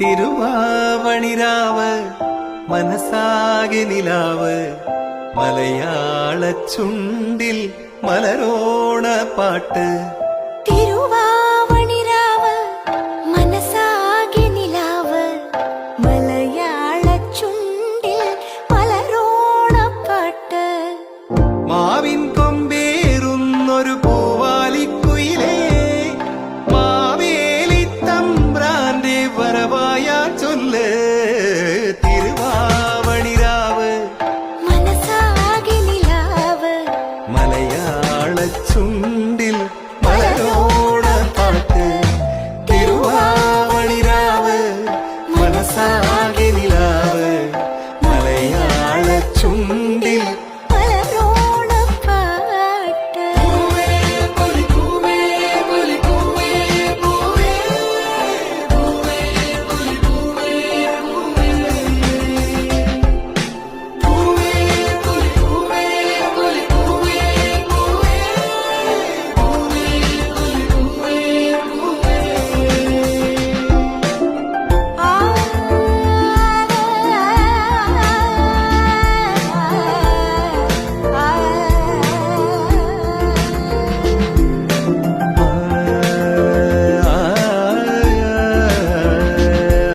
തിരുവാവണിരാവ് മനസാകെ നിലാവ് മലയാള ചുണ്ടിൽ മലരോണ പാട്ട്. തിരുവാവണിരാവ് മനസാകെ നിലാവ് മലയാള ചുണ്ടിൽ മലരോണ പാട്ട്. മാവിൻ കൊമ്പേറുന്നൊരു പൂവാലിക്കുയിലേ മാവേലി തമ്പ്രാന്റെ വരവായ ചൊല്ല്. തിരുവാവണിരാവ് മനസാകെ നിലാവ് മലയാള ചുണ്ടിൽ മലരോണ പാട്ട്. തിരുവാവണിരാവ് മനസാ